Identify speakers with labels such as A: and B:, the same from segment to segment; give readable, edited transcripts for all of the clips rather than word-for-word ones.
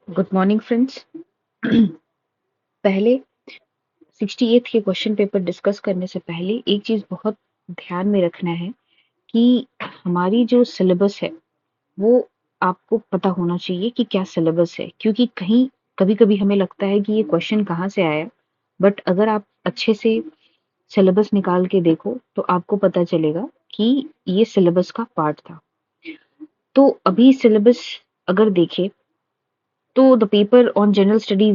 A: Good morning friends. पहले 68th के question paper discuss करने से पहले एक चीज बहुत ध्यान में रखना है कि हमारी जो सिलेबस है वो आपको पता होना चाहिए कि क्या सिलेबस है, क्योंकि कहीं कभी कभी हमें लगता है कि ये क्वेश्चन कहाँ से आया, बट अगर आप अच्छे से सिलेबस निकाल के देखो तो आपको पता चलेगा कि ये सिलेबस का पार्ट था। तो अभी सिलेबस अगर देखें तो the paper on general study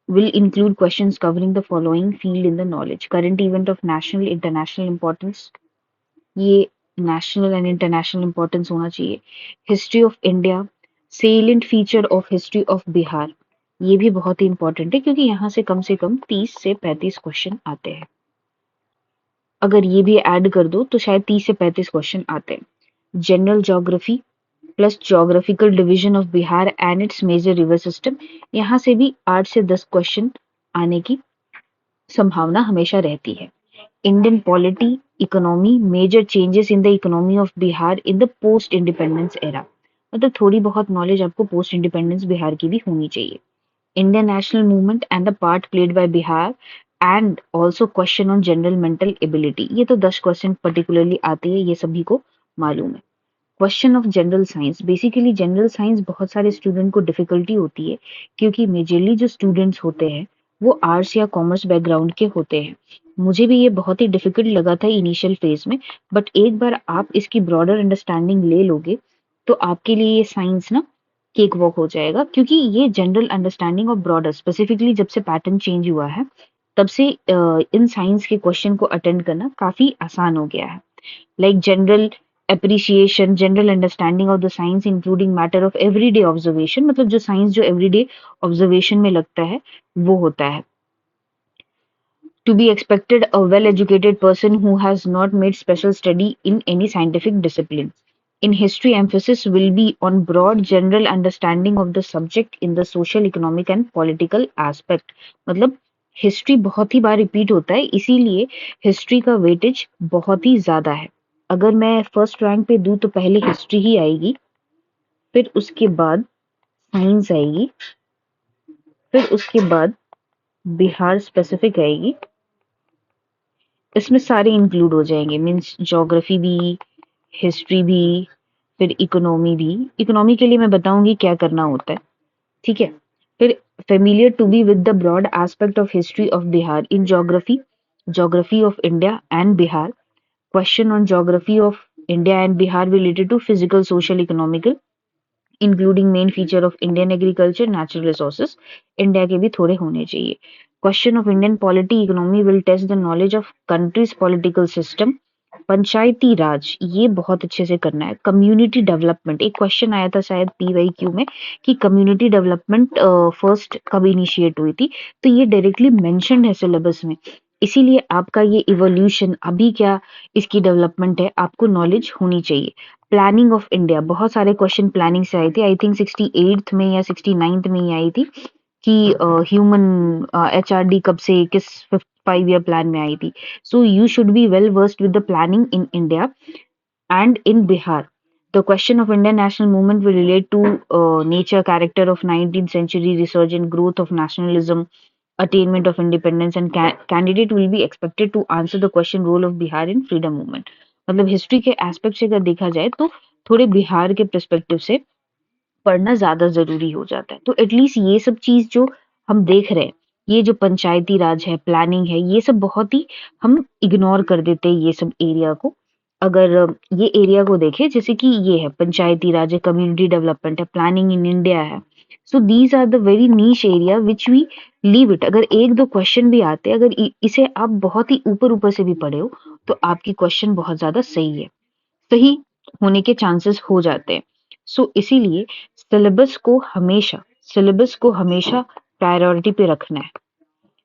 A: will include questions covering the following field in the knowledge: current event of national international importance, ये national and international importance होना चाहिए। History of India, salient feature of history of Bihar, ये भी बहुत ही important है क्योंकि यहाँ से कम 30 से 35 क्वेश्चन आते हैं। अगर ये भी ऐड कर दो तो शायद 30 से 35 क्वेश्चन आते हैं। General geography plus geographical division of Bihar and its major river system, यहाँ से भी 8 से 10 क्वेश्चन आने की संभावना हमेशा रहती है। Indian polity, economy, major changes in the economy of Bihar in the post independence era, मतलब थोड़ी बहुत नॉलेज आपको पोस्ट इंडिपेंडेंस बिहार की भी होनी चाहिए। Indian national movement and the part played by Bihar and also question on general mental ability, ये तो 10 क्वेश्चन पर्टिकुलरली आते हैं, ये सभी को मालूम है। Question of general science, basically general science बहुत सारे स्टूडेंट को डिफिकल्टी होती है क्योंकि मेजरली जो स्टूडेंट्स होते हैं वो आर्ट्स या कॉमर्स बैकग्राउंड के होते हैं। मुझे भी ये बहुत ही डिफिकल्ट लगा था इनिशियल फेज में, बट एक बार आप इसकी ब्रॉडर अंडरस्टैंडिंग ले लोगे तो आपके लिए ये साइंस ना केक वॉक हो जाएगा, क्योंकि ये जनरल अंडरस्टैंडिंग और ब्रॉडर स्पेसिफिकली जब से पैटर्न चेंज हुआ है तब से इन साइंस के क्वेश्चन को अटेंड करना काफी आसान हो गया है। like general appreciation, general understanding of the science including matter of everyday observation, मतलब जो साइंस जो एवरीडे ऑब्जर्वेशन में लगता है वो होता है। To be expected a well educated person who has not made special study in any scientific discipline. In history, emphasis will be on broad general understanding of the subject in the social, economic and political aspect. मतलब history बहुत ही बार repeat होता है, इसीलिए history का weightage बहुत ही ज्यादा है। अगर मैं फर्स्ट रैंक पे दूं तो पहले हिस्ट्री ही आएगी, फिर उसके बाद साइंस आएगी, फिर उसके बाद बिहार स्पेसिफिक आएगी। इसमें सारे इंक्लूड हो जाएंगे, मीन्स ज्योग्राफी भी, हिस्ट्री भी, फिर इकोनॉमी भी। इकोनॉमी के लिए मैं बताऊंगी क्या करना होता है, ठीक है। फिर familiar to be with the broad aspect of history of Bihar in geography, geography of India and Bihar, question on geography of India and Bihar related to physical, social, economical, including main feature of Indian agriculture, natural resources, India के भी थोड़े होने चाहिए। Question of Indian polity economy will test the knowledge of countries political system. Panchayati raj, ये बहुत अच्छे से करना है। कम्युनिटी डेवलपमेंट, एक क्वेश्चन आया था शायद पीवाईक्यू में कि कम्युनिटी डेवलपमेंट फर्स्ट कब इनिशिएट हुई थी, तो ये डायरेक्टली मेंशन्ड है सिलेबस में, इसीलिए आपका ये इवोल्यूशन अभी क्या इसकी डेवलपमेंट है आपको नॉलेज होनी चाहिए। प्लानिंग ऑफ इंडिया, बहुत सारे क्वेश्चन प्लानिंग से आए थे, आई थिंक 68th में या 69th में ही आई थी कि ह्यूमन एचआरडी कब से किस 5 year प्लान में आई थी। So you should be well versed with the planning in India and in Bihar. The question of Indian national movement will relate to nature, character of 19th century, resurgent growth of nationalism, attainment of independence, and candidate will be expected to answer the question role of Bihar in freedom movement. मतलब history के aspect से अगर देखा जाए तो थोड़े बिहार के perspective से पढ़ना ज्यादा जरूरी हो जाता है। तो एटलीस्ट ये सब चीज जो हम देख रहे हैं, ये जो पंचायती राज है, प्लानिंग है, ये सब बहुत ही हम इग्नोर कर देते हैं ये सब एरिया को। अगर ये एरिया को देखें, जैसे कि ये है पंचायती राज है, कम्युनिटी डेवलपमेंट है, प्लानिंग इन इंडिया है, so these are the very niche area which we leave it. अगर एक दो क्वेश्चन भी आते हैं, अगर इसे आप बहुत ही ऊपर ऊपर से भी पढ़े हो तो आपकी क्वेश्चन बहुत ज्यादा सही है, सही होने के चांसेस हो जाते हैं। सो इसीलिए सिलेबस को हमेशा प्रायोरिटी पे रखना है।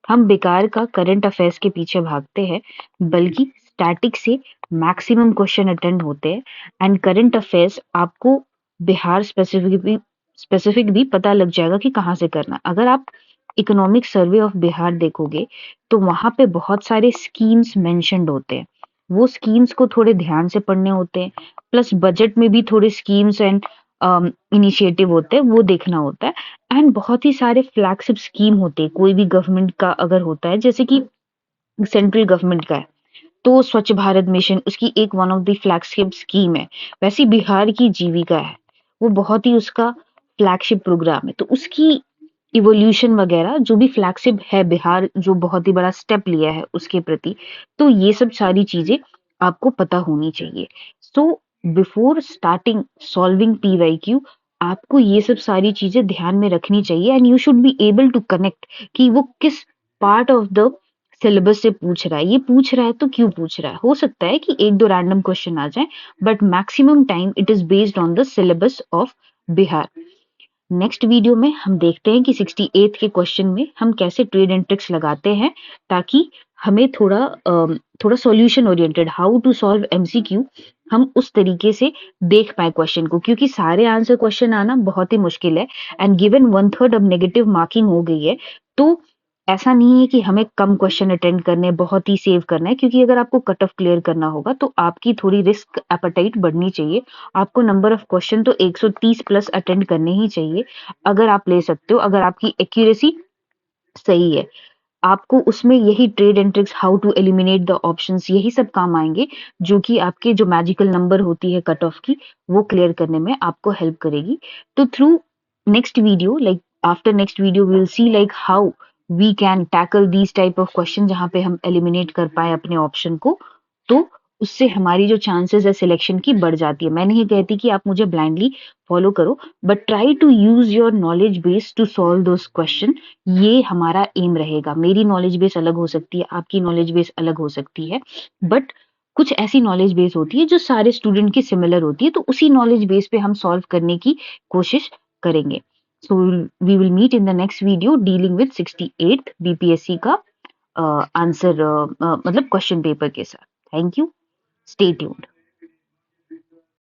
A: हम बेकार का करंट अफेयर्स के पीछे भागते हैं, बल्कि स्टैटिक से मैक्सिमम क्वेश्चन अटेंड होते हैं। एंड करंट अफेयर्स आपको बिहार स्पेसिफिक भी पता लग जाएगा कि कहाँ से करना। अगर आप इकोनॉमिक सर्वे ऑफ बिहार देखोगे तो वहां पे बहुत सारे स्कीम्स मेंशन्ड होते हैं, वो स्कीम्स को थोड़े ध्यान से पढ़ने होते हैं। प्लस बजट में भी थोड़े स्कीम्स एंड इनिशिएटिव होते हैं वो देखना होता है। एंड बहुत ही सारे फ्लैगशिप स्कीम होते हैं कोई भी गवर्नमेंट का अगर होता है, जैसे कि सेंट्रल गवर्नमेंट का है तो स्वच्छ भारत मिशन उसकी एक one of the flagship scheme है। वैसे बिहार की जीविका है, वो बहुत ही उसका फ्लैगशिप प्रोग्राम है। तो उसकी इवोल्यूशन वगैरह जो भी फ्लैगशिप है, बिहार जो बहुत ही बड़ा स्टेप लिया है उसके प्रति, तो ये सब सारी चीजें आपको पता होनी चाहिए। So before starting solving PYQ आपको ये सब सारी चीजें ध्यान में रखनी चाहिए and you should be able to connect कि वो किस पार्ट ऑफ द सिलेबस से पूछ रहा है। ये पूछ रहा है तो क्यों पूछ रहा है। हो सकता है कि एक दो रैंडम क्वेश्चन आ जाए, but maximum time it is based on the syllabus of Bihar. Next video में हम देखते हैं कि 68th के क्वेश्चन में हम कैसे ट्रेड एंड ट्रिक्स लगाते हैं, ताकि हमें थोड़ा solution oriented how to solve MCQ हम उस तरीके से देख पाए क्वेश्चन को, क्योंकि सारे आंसर क्वेश्चन आना बहुत ही मुश्किल है। एंड गिवन 1/3 अब नेगेटिव मार्किंग हो गई है, तो ऐसा नहीं है कि हमें कम क्वेश्चन अटेंड करने बहुत ही सेव करना है, क्योंकि अगर आपको कट ऑफ क्लियर करना होगा तो आपकी थोड़ी रिस्क एपेटाइट बढ़नी चाहिए। आपको नंबर ऑफ क्वेश्चन तो 130 प्लस अटेंड करने ही चाहिए अगर आप ले सकते हो, अगर आपकी एक्यूरेसी सही है। आपको उसमें यही trade and tricks, how to eliminate the options, यही सब काम आएंगे, जो कि आपके जो मैजिकल नंबर होती है कट ऑफ की, वो क्लियर करने में आपको हेल्प करेगी। तो through next video, like after next video we will see like how we can tackle these type of question, जहां पे हम एलिमिनेट कर पाए अपने ऑप्शन को। तो उससे हमारी जो चांसेस है सिलेक्शन की बढ़ जाती है। मैं नहीं कहती कि आप मुझे ब्लाइंडली फॉलो करो, but try to use your knowledge base to solve those question. ये हमारा एम रहेगा। मेरी नॉलेज बेस अलग हो सकती है, आपकी नॉलेज बेस अलग हो सकती है, बट कुछ ऐसी नॉलेज बेस होती है जो सारे स्टूडेंट की सिमिलर होती है, तो उसी नॉलेज बेस पे हम सॉल्व करने की कोशिश करेंगे। So we will meet in the next video dealing with 68th BPSC का आंसर मतलब क्वेश्चन पेपर के साथ। Thank you, stay tuned.